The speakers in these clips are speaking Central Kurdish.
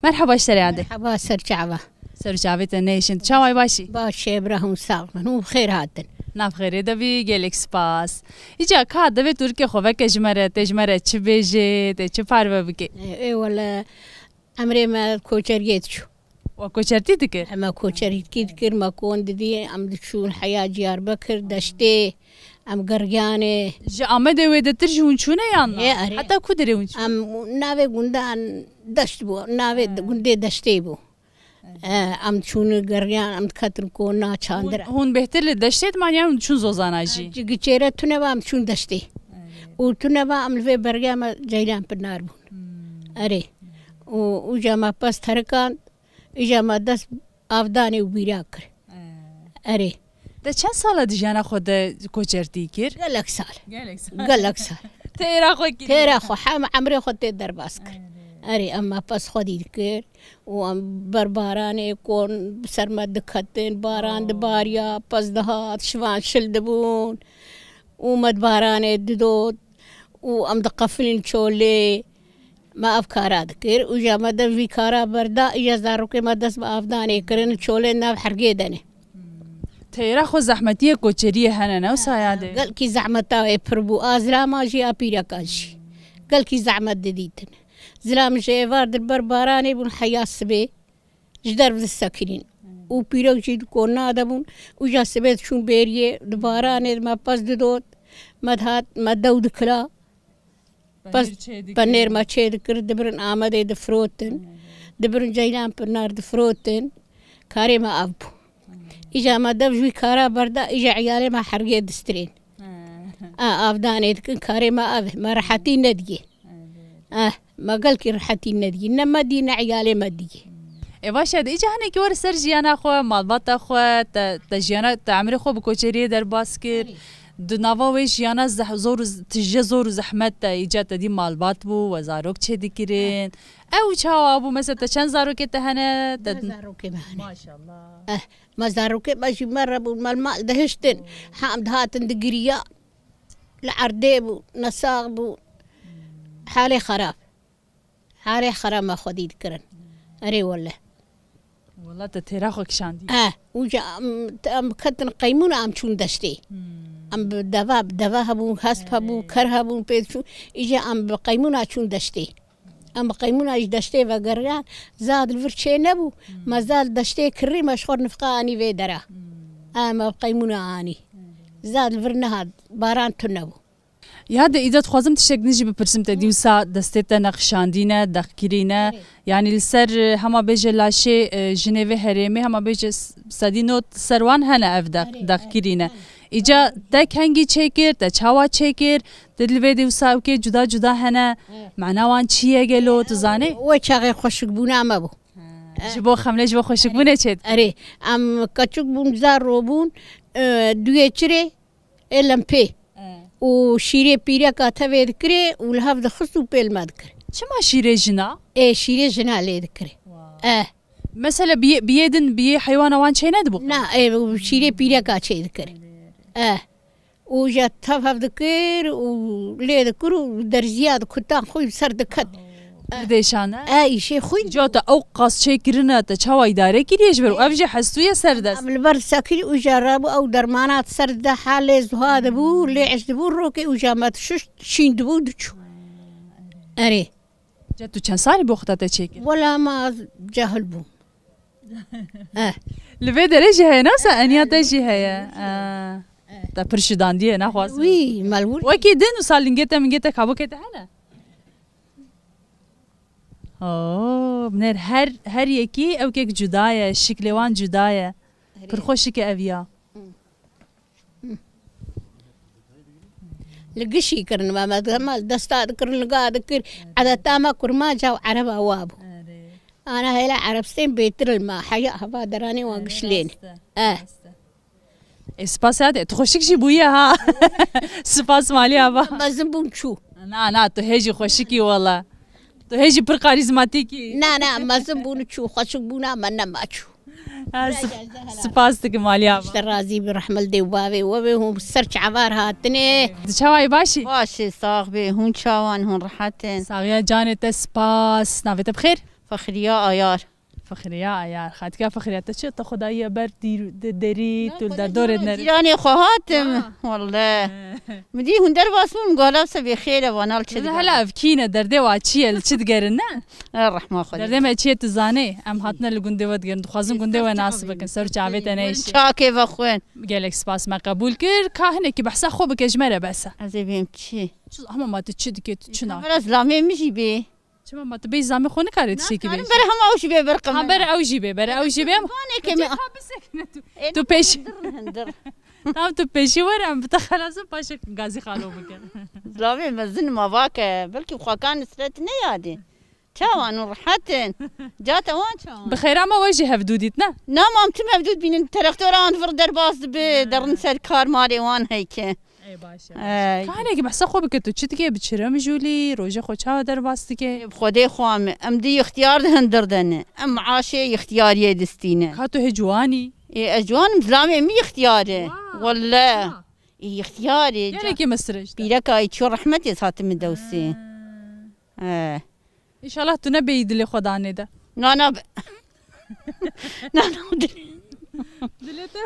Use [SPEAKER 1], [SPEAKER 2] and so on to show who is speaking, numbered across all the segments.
[SPEAKER 1] مرحبا اشتري عندي
[SPEAKER 2] مرحبا سرچاوة
[SPEAKER 1] سرچاوة نيشن شاوي باشي
[SPEAKER 2] باشي براهم ساغمن وبخير هاتن
[SPEAKER 1] ناف خيري دبي جالكس باس يجا كا دبي تركي خوفك جمرة تجمرة تشبيجي تشفار ببكي
[SPEAKER 2] اي ولا عمري ما كوشريت شو
[SPEAKER 1] وكوشرتي تكر
[SPEAKER 2] ما كوشريت كي تكر ما كون دي عم تشون حياة جيار بكر دشتي ام قرقاني
[SPEAKER 1] جا عمده ويدا ترجون شونه يانا حتى كودري ونشو
[SPEAKER 2] ام ناوي قندان دشت بو ناوي قندي دشتي بو ام تشون قرقان ام تكتر كونا چاندر
[SPEAKER 1] هون بهتر لدشتت معنی چون زوزاناجي
[SPEAKER 2] جي چيره تونه با ام تشون دشتي و تونه با ام لفي برقام جيلان بالنار بون اري و جاما پس ترکان اجاما دست افداني و بیراکر اري
[SPEAKER 1] ده چند ساله دیجانا خود کوچرتی کر؟
[SPEAKER 2] گلک سال تیرا خو حام عمري خود در باس کر اري اما پس خودی کر و ام بربارانه کون سرمد دکتن باران دباریا پس دهات شوان شل دبون و مد بارانه ددود و ام دقفلين چوله ما افکارا دکر و جا مدن وی کارا بردا اجازارو که مدس با افدانه کرن چوله ناف حرگه دنه
[SPEAKER 1] تیرا خو زحمتیه کوچریه هنه نو سایاده
[SPEAKER 2] قال کی زحمتا پربو ازرا ماجی اپیرا کاجی قال کی زحمت ددیتن زلام جیوار در بربارانه بون حیاس سبه جدر بد الساكنين و پیرو جید کونا دبون و جا سبه شون بیریه دبارانه ما پس ددود مدهات مدود کلا پس پنیر ما چه دکر دبرن آمده دفروتن دبرن جیلان پنار دفروتن کاری ما ابو ایجا ما دبجوی کارا بردا ایجا عیاله ما حرگه دسترین افدانه دکن کاری ما ابه ما رحتی ندیه ما قال کی رحتی ندیه نما دین عیاله ما دیه
[SPEAKER 1] باشه ایجا هنه که ور سر جیانا خو مالبات خو تجیانا تعمیر خو بکوچریه در باس کر دناوا ویش یانا زور زحمت ایجاد دی مالبات بو و زاروک چه دکرین او چاوا ابو مثلا چند زاروک تهنه
[SPEAKER 2] زاروک بهنه ماشاءالله ما زاروک ماشي مره بو مال دهشتن حامد هاتن دقريا العردي بو نساغ بو حالي خراب ما خدي دكرن اري والله
[SPEAKER 1] تتراخو كشاندي
[SPEAKER 2] وجا كتن قيمونا ام چون دشتي ام دوا هبون حسب هبون کر هبون پیشو ایجا ام بقیمونا چون دشتی ام بقیمونا ایج دشتی و گریان زاد الورچه نبو ما زاد دشتی کری مشخور نفقه آنی وی درا ام بقیمونا آنی زاد الورنهاد باران تو نبو
[SPEAKER 1] یاد ایجاد خوازم تشک نجی بپرسم تدیوسا دستت نقشاندینه دقیرینه یعنی لسر هما بیج لاشه جنیو هرمی هما بیج سدینو سروان هنه اف دقیرینه ایجا دک هنگی چکر تا چاوا چکر دل ویدیو ساو که جدا جدا هنه معناوان چیه گلو تزانه
[SPEAKER 2] و چاقی خوشک بونه اما بو
[SPEAKER 1] جبو خمله جبو خوشک بونه چید
[SPEAKER 2] اره ام کچک بون زار رو بون دوی چره ایلم پی و شیره پیره که تاوید کره و لحاف دخصو پیل ماد کره
[SPEAKER 1] چما شیره جنا؟
[SPEAKER 2] شیره جنا لید کره
[SPEAKER 1] مثلا بیدن بی حیوانوان چه ندبو؟
[SPEAKER 2] نه شیره پیره که چه دکره و جا تفاف دكر و ليه دكر و درزياد كتان خوي بسر دكت
[SPEAKER 1] ديشانه
[SPEAKER 2] اي شي خوي
[SPEAKER 1] جاتا اوقاس شي كرنا تا چاوا اداره كريش برو افجا حسويه سردس
[SPEAKER 2] من بر ساكن و جربوا او درمانات سرد حال زهاد بو ليعش دبو روكي و جامات شش شين دبو دچو اري
[SPEAKER 1] جاتو چند سالي بوختا چيكر
[SPEAKER 2] ولا ما جاهل بو
[SPEAKER 1] لبي درجه هي ناسا انياتا جي هي تا پرشدان دیه نخواست
[SPEAKER 2] وی ملول
[SPEAKER 1] وکی دن و سالنگیتا منگیتا کابو کتا هنه بنر هر یکی او که جدایه شکلوان جدایه پرخوشی که اویا
[SPEAKER 2] لقشي كرن ما دستاد كرن لقاد كر عادة ما كرما جاو عرب أوابو أنا هلا عربستين بيتر الماء حاجة هبا دراني واقشلين
[SPEAKER 1] سپاس هاته تو خوشک جی بویه ها سپاس مالی ابا
[SPEAKER 2] مازن بون شو
[SPEAKER 1] نه تو هیجی خوشکی والله تو هیجی پر کاریزماتیکی
[SPEAKER 2] نه مازن بون شو خوشک بونا من ما شو
[SPEAKER 1] سپاس تك مالی ابا
[SPEAKER 2] راضي برحمل دی وابه هم سرچ عبار هاتنه
[SPEAKER 1] چاوای باشی
[SPEAKER 3] باشی صاحبي هون چاوان هون راحتين
[SPEAKER 1] صاغيا جانت سپاس نافت بخير
[SPEAKER 2] فخرية آيار.
[SPEAKER 1] فخرية آيار خاتكا فخرية تشي تخدايا بر ديري تول در دور نر
[SPEAKER 2] جيراني خوهاتم والله مدي هندر واسمم قالوا سبي خير وانا الشد
[SPEAKER 1] هلا افكينا دردي واتشي الشد قرنا
[SPEAKER 2] الرحمة خلي
[SPEAKER 1] دردي ما تشي تزاني ام هاتنا لغندي ود قرن خوازم غندي وناسبك سر چاويت انيش
[SPEAKER 2] شاكي بخوين
[SPEAKER 1] قالك سباس ما قبول كر كاهنه كي بحسا خو بكجمره بس
[SPEAKER 2] عزيبيم تشي
[SPEAKER 1] شو اما ما تشد كي تشنا
[SPEAKER 2] خلاص لامي مشي بي
[SPEAKER 1] شما ما تبي زامي خونه كاري تشيكي بي
[SPEAKER 2] برهم اوش بي برقم
[SPEAKER 1] هم بر او جيبه بر او جيبه
[SPEAKER 2] انا كم
[SPEAKER 1] تو پیش
[SPEAKER 2] هندر
[SPEAKER 1] تام تو پیشی ورم بتخلاص باش غازي خالو بك
[SPEAKER 2] لامي مزن ما باك بلكي خاكان سرت نيادي تاوان رحتن جات وان تاوان
[SPEAKER 1] بخير ما وجه هفدوديتنا
[SPEAKER 2] نعم ام تم حدود بين تركتوران فردر باس بدرن سر كار ماري وان هيك
[SPEAKER 1] اي باشا كان بحسا خو بك تو تشتكي بتشرم جولي روجه خو چا در باستكي
[SPEAKER 2] بخدي خوام ام دي اختيار هندر دنه ام عاشي اختيار يدستينه
[SPEAKER 1] كاتو هجواني
[SPEAKER 2] اجوان مزلامي مي اختياري ولا اختياري
[SPEAKER 1] يعني كي مسرج
[SPEAKER 2] بيرك اي شو رحمتي صات من دوسي
[SPEAKER 1] ان شاء الله تنبي دلي خداني ده
[SPEAKER 2] لا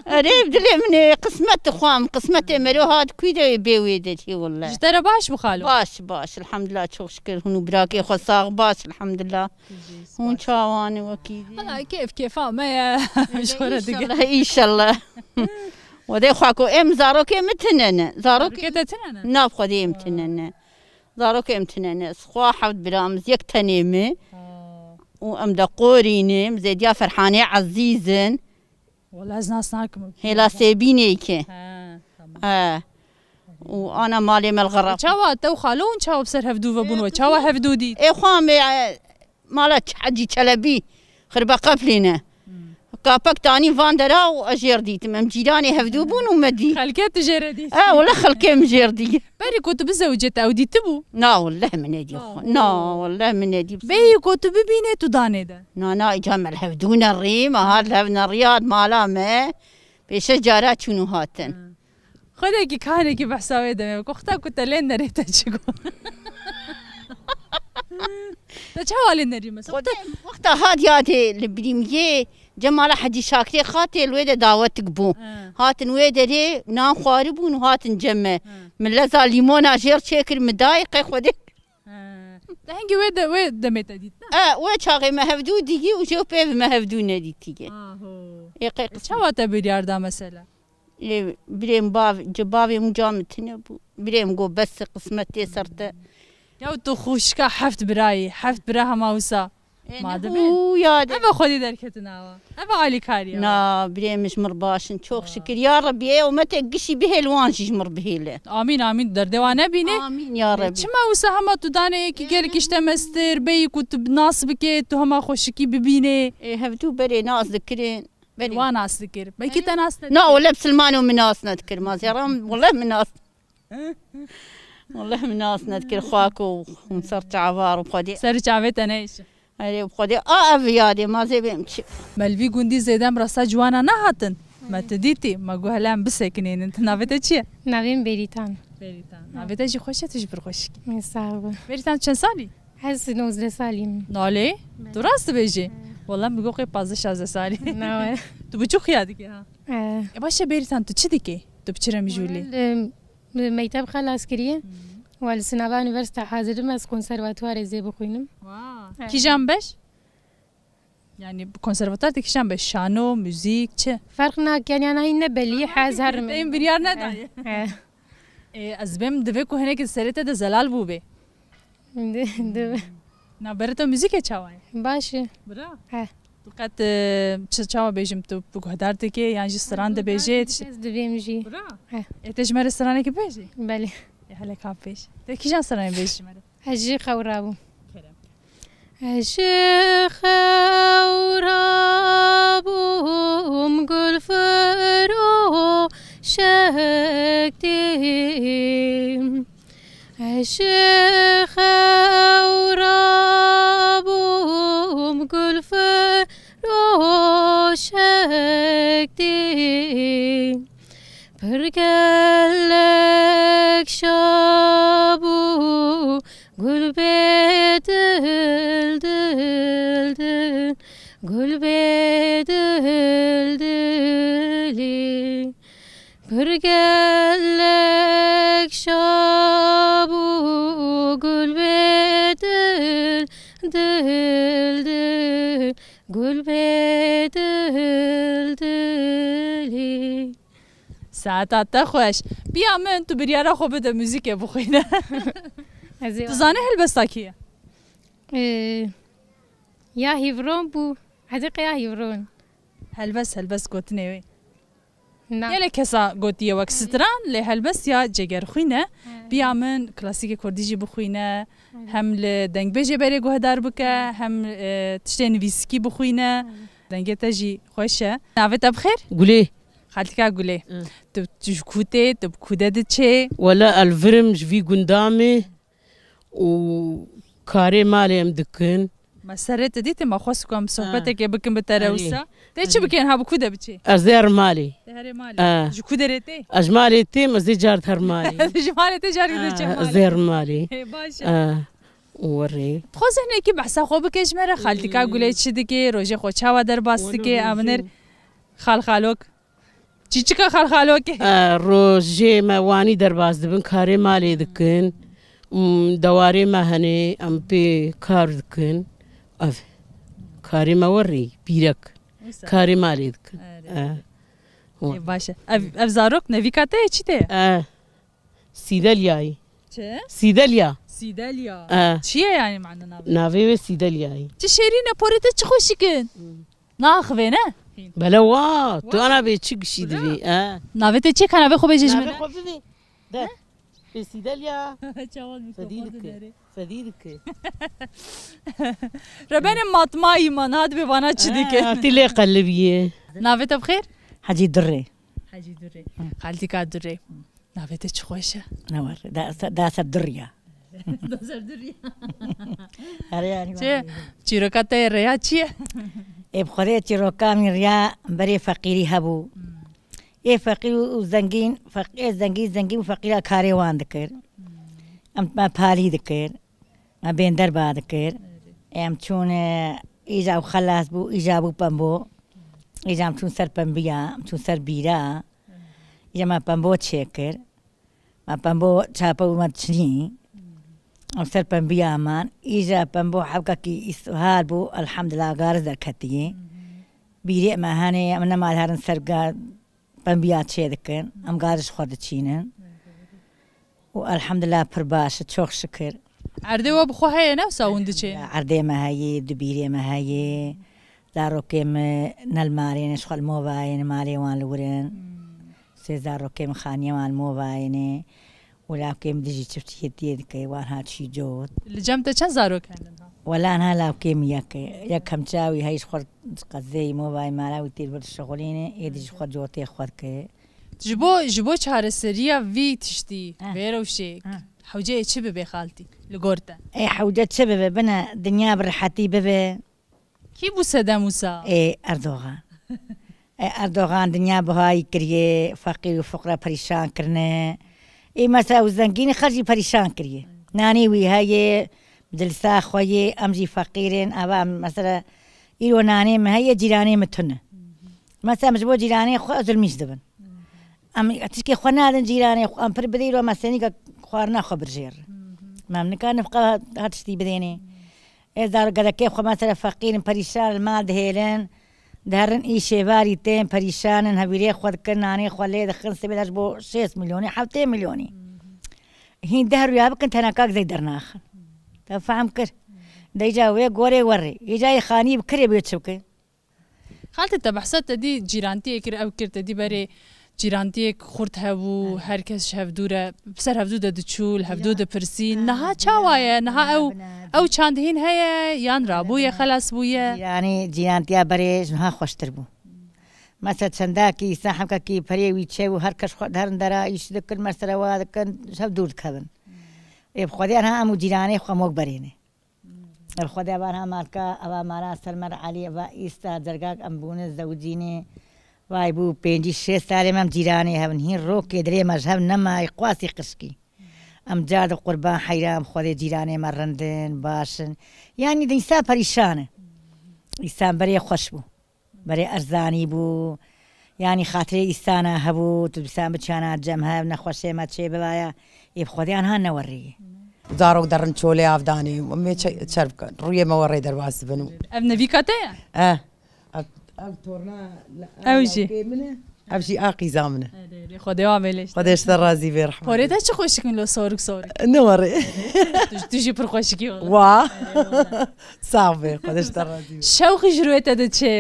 [SPEAKER 2] قريب دلي من قسمت خوام قسمت مرو هاد كيدا بيويدتي والله
[SPEAKER 1] جترا باش بخالو
[SPEAKER 2] باش الحمد لله شو شكل هنو براكي خصاغ باش الحمد لله هون شاواني وكيدي
[SPEAKER 1] والله كيف ما يا مشهورة دقيقة
[SPEAKER 2] ان شاء الله ودي خواكو ام زاروك متنن زاروك
[SPEAKER 1] كتتنن
[SPEAKER 2] ناف خدي متنن زاروك متنن سخوا حود برامز يك تنيمه وام دقورينم زيديا فرحانه عزيزن
[SPEAKER 1] والله ناس ناكم
[SPEAKER 2] هلا سيبينيكي وانا مالي من الغرب
[SPEAKER 1] تشاوا تو خالون تشاوا بسر هفدو وبنو تشاوا هفدودي
[SPEAKER 2] اي خوامي مالك حجي چلبي خربا قفلينا كابك تاني فاندرا واجير ديتم ام جيراني هفدو بون ومدي
[SPEAKER 1] خلكت جردي
[SPEAKER 2] ولا خلكي مجيردي
[SPEAKER 1] بري كنت بزوجت او دي تبو
[SPEAKER 2] نا والله من ادي نا والله من ادي
[SPEAKER 1] بي كنت ببيني تداني ده
[SPEAKER 2] نا جمع الهفدون الريم هذا الهفن الرياض مالامه بشجرات شنو هاتن
[SPEAKER 1] خدك كان كي بحساوي دمي كنت كنت لين نريت تشكو تشاوالي نري مثلا
[SPEAKER 2] وقتها هاد ياتي البريميه جمال حجي شاكري خاطي الويده دعوتك بو هاتن ويده ري نام خاربون وهاتن جمه من لزا ليمونا جير شكل مدايق خدي
[SPEAKER 1] تهنجي ويد دميت ديتنا
[SPEAKER 2] وشاغي ما هفدو ديجي وشوف بيف ما هفدو نديتيجي
[SPEAKER 1] يقيق شواتا بلياردا مثلا
[SPEAKER 2] بريم جبابي مجامتنا بو بريم جو بس قسمتي صرت
[SPEAKER 1] يا تو خوشكا حفت براها ماوسا ما دبين
[SPEAKER 2] يا
[SPEAKER 1] ابا خدي دركتنا ابا علي كاريا
[SPEAKER 2] نا بريم مش مرباش نشوخ شكر يا ربي ومتى قشي به الوان شجمر بهيله
[SPEAKER 1] امين دردوانا بيني
[SPEAKER 2] امين يا ربي
[SPEAKER 1] شما وسا هما تو داني كي قالك اشتمستر بي كنت بناصبك تو هما خوشكي ببيني
[SPEAKER 2] هبتو بري ناس ذكرين
[SPEAKER 1] بري وانا اذكر بكي تناس
[SPEAKER 2] لا ولا بسلمان ومن ناس نذكر ما زيرام والله من ناس والله من ناس نذكر خواكو ومصرت عبار وخدي
[SPEAKER 1] سرج عبيت انا ايش
[SPEAKER 2] اي وخدي افيادي ما زي بيمشي
[SPEAKER 1] ملوي گوندي زيدم راسا جوانا نهاتن ما تديتي ما گو هلام بسكنين انت نافته چيه
[SPEAKER 3] ناویم بریتان
[SPEAKER 1] نافته جي خوشتش برخوشك
[SPEAKER 3] مساوي
[SPEAKER 1] بریتان چند سالي
[SPEAKER 3] هز 19 سالیم
[SPEAKER 1] نالي تو راست بيجي والله بگو قي 15 سالي
[SPEAKER 3] نه
[SPEAKER 1] تو بچو خيادك ها باشه بریتان تو چي ديكي تو بچرم جولي
[SPEAKER 3] مكتب خلاص كريه والسنابا يونيفرسيتي حاضر مس كونسرفاتوار زي بخوينم
[SPEAKER 1] كي جنبش يعني بكونسرفاتوار كي جنبش شانو موزيك چه
[SPEAKER 3] فرقنا كان انا هنا بلي حاز هرم
[SPEAKER 1] این بریار ندای ازبم دوی کو هنه سرته د زلال بوبه نا برته موزیک چاوای
[SPEAKER 3] باشه
[SPEAKER 1] برا قد چاوا بیجم تو بگهدارت که یعنی رستوران ده بیجه
[SPEAKER 3] دویم جی
[SPEAKER 1] برا اتجمع رستوران که بیجه
[SPEAKER 3] بله
[SPEAKER 1] هلا کافیش تو کی جان رستوران بیجه مره
[SPEAKER 3] هجی خورابو هجی خورابو گل فرو شکتیم هجی خورابو گل فرو شکتیم برگلک شابو گل به دل گل به دل دلی پرگلک شابو گل به دل دل دل گل به دل دلی
[SPEAKER 1] ساعتات خوش بیا من تو بریارا خو بده موزیک بخوینه تو زانه هلبستا کیه
[SPEAKER 3] یا هیورون بو حدیقه یا هیورون
[SPEAKER 1] هلبس گوتنه وی
[SPEAKER 3] نه
[SPEAKER 1] یه کسا گوتیه وک ستران لی هلبس یا جگر خوینه بیا من کلاسیک کردی جی بخوینه هم لدنگ بجی بری گوهدار بکه هم تشتین ویسکی بخوینه دنگه تجی خوشه ناویت بخیر؟
[SPEAKER 4] قولي
[SPEAKER 1] خالتك قولي تجكوتي تبكوده دتشي
[SPEAKER 4] ولا الفرم جفي قندامي وكاري مالي مدكن
[SPEAKER 1] مسرت ديتي ما خوسكم صحبتك بكم بتروسا تيجي بكين ها بكوده بتشي
[SPEAKER 4] أزدير مالي
[SPEAKER 1] هري مالي جكوده ريتي
[SPEAKER 4] أجمالي تيم أزدي جارت هر مالي
[SPEAKER 1] جمالي تجاري دتشي مالي
[SPEAKER 4] أزدير مالي
[SPEAKER 1] باشا
[SPEAKER 4] وري
[SPEAKER 1] تخوز هنا كي بحسا خو بكيش مرة خالتك قولي تشدكي روجي خو تشاوا در باستكي امنر خالوك چیچکا خالوك
[SPEAKER 4] روجي ما واني درباز دبن كاري مالي دكن دواري ما هني أم بي كار دكن أف كاري ما وري بيرك كاري مالي دكن
[SPEAKER 1] باشا افزاروك نفيكاته چی ته
[SPEAKER 4] سيدالياي
[SPEAKER 1] چه
[SPEAKER 4] سيداليا
[SPEAKER 1] سيداليا چیه يعني معنى
[SPEAKER 4] نافي سيدالياي
[SPEAKER 1] چه شيرينه پوريته چه خوشيكن ناخوه نه
[SPEAKER 4] بلا وا تو انا بيتشك شي دبي
[SPEAKER 1] ناوته چه کنه بخو بجش
[SPEAKER 4] نافي
[SPEAKER 1] منه
[SPEAKER 4] خوفي ده في سيداليا فديدك
[SPEAKER 1] ربنا ماطماي من هاد بوانا چه ديكه
[SPEAKER 4] تلي قلبيه
[SPEAKER 1] ناوته بخير
[SPEAKER 5] حجي دري
[SPEAKER 1] حاجي دري خالتي کا دري ناوته چه خوشه
[SPEAKER 5] نور داس الدريا
[SPEAKER 1] داسر دري
[SPEAKER 5] يعني
[SPEAKER 1] چه چیرکاته ریا چیه
[SPEAKER 5] بخوري تيروكان ريا بري فقيري هبو فقير وزنجين فقير زنجين وفقير كاري وان ذكر ما بالي ذكر ما بين دربا ذكر شون إجا وخلاص بو إجا بو بامبو إجا شون سر بامبيا شون سر بيرا إجا ما بامبو تشكر ما بامبو تشابو ما تشني سر بامبيا مان إجا بامبو حبكا كي إسهال بو الحمد لله غارز الكتيه بيري ما هاني من ما هارن سرقا بامبيا تشي ذكر أم غارش خورد تشينن والحمد لله برباش تشوخ شكر
[SPEAKER 1] عردي وبخو هي نفسها وندشي
[SPEAKER 5] عردي ما هي دبيري ما هي دارو كيم نالمارين شغل موباين مالي وان لورين سيزارو كيم خانية وان موباين ولا كيم ديجي شفت يدي كي وان هاد شي جوت
[SPEAKER 1] اللي جمته چند زارو كانن
[SPEAKER 5] ولا أنا لا كيم يك هم تشاوي هاي شغل قزي موبايل مالا وتير برد شغلين يدي شغل جوتي خود كي
[SPEAKER 1] جبو چهار سريا في تشتي فيروشيك حوجه چه ببي خالتي لغورتا
[SPEAKER 5] اي حوجه شبه بنا دنيا برحتي ببي
[SPEAKER 1] كي بو صدام موسى
[SPEAKER 5] اي اردوغان اردوغان دنيا بهاي كريه فقير وفقراء پریشان کرنے اي مثلا وزنگين خرجي پریشان كريه ناني وي هاي بدلسا خوي امجي فقيرين ابا مثلا ايرو ناني ما هي جيراني متنه مثلا مجبو جيراني خو ظلميش دبن ام تشكي خنادن جيراني ام پر بديرو مسني خوارنا خبر جير ما من كان نبقى هاتشتي بديني اذا قال كيف خو مثلا فقير پريشان المال دهيلن دهرن اي شيباري تين پريشان هبيري خود كناني خولي دخل سبيل بو 6 مليون 7 مليون هي دهر يا بكنت انا كاك زي درناخ تفهم كر ديجا وي غوري وري يجاي خاني بكري بيتشوكي
[SPEAKER 1] خالتي تبحثت دي جيرانتي كر او كرت دي بري جيرانتي خورت هبو هر کس هفدوره بسر هفدوده دچول هفدوده پرسی نها چاوايه نها او چاندهين هيا يان رابويه خلاص بويه
[SPEAKER 5] يعني جيرانتي بري نها خوشتر بو مثلا چنداكي صاحبك كي فري ويچو هر کس خود هرن درا ايش دكل مسرا وا دكن هفدود خبن بخودي انا ام جيراني خو موك برينه الخودي بارها مالكا ابا مارا سلمر علي ابا استا درگاك ام بون زوجيني واي بو 5 سال مام جيراني هبن هين روكي دري مذهب نما قواسي قسكي ام جاد قربان حيرام خودي جيراني مرندن باشن يعني دنسا پريشانه ئیسان بەرێ خۆش بوو بەرێ ئەرزانی بوو ینی خاترێ ئیسانە هەبوو تو بیسان بچیانە جەم هەب نەخۆشێمە چێ ببایە ئێ خۆدیان هان نەوەڕێ
[SPEAKER 6] زارۆک دەڕن چۆلێ ئافدانی مێ چەر بکەن ڕوویەمەوە ڕێ دەرباز بن و
[SPEAKER 1] ئەم نەوی کاتەیە ئەوژی
[SPEAKER 6] ئەوژی ئاقیزا منە
[SPEAKER 1] خۆدەوا مێلێش
[SPEAKER 6] خۆدەشتە ڕازی بێ ڕحمە
[SPEAKER 1] پۆرێدا چ خۆشکن لە سۆرک سۆرک
[SPEAKER 6] نەوەڕێ
[SPEAKER 1] توژی پرخۆشکی
[SPEAKER 6] وا ساغ بێ خۆدەشتە ڕازی
[SPEAKER 1] شەوقی ژروێتە دەچێ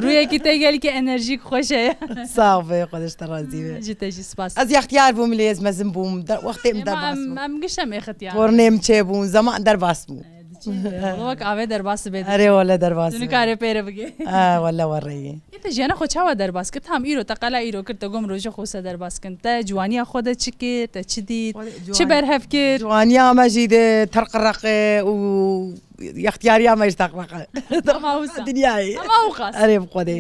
[SPEAKER 1] ڕوویەکی تێگەلکی ئەنەرژیک خۆشەیە
[SPEAKER 6] ساغ بێ خۆدەشتە ڕازی بێ
[SPEAKER 1] جتەژی سپاس
[SPEAKER 6] ئەز یختیار بووم لێز مەزم بووم وەختێم دەرباس بوو
[SPEAKER 1] ئەم گشتە مێختیان
[SPEAKER 6] پۆرنێم چێ بوون زەمان دەرباس بوو
[SPEAKER 1] وەک ئاوێ دەرباس بێت
[SPEAKER 6] ئەرێوە لە دەرباس
[SPEAKER 1] کارێ پێرە بگێ
[SPEAKER 6] وەلە وەڕێیە
[SPEAKER 1] ئێتە ژیانە خۆ چاوە دەرباس کرد هەم ئیرۆ تەقەلا ئیرۆ کردە گۆم ڕۆژە خۆسە دەرباسکن تە جوانیا خۆدە چ کرد تە چ دیت چ بەرهەف کرد
[SPEAKER 6] جوانیا مەژی دێ تەرقڕقێ و یختیاریا مەش تەقڕقە دنیای ئەرێ بخۆدێ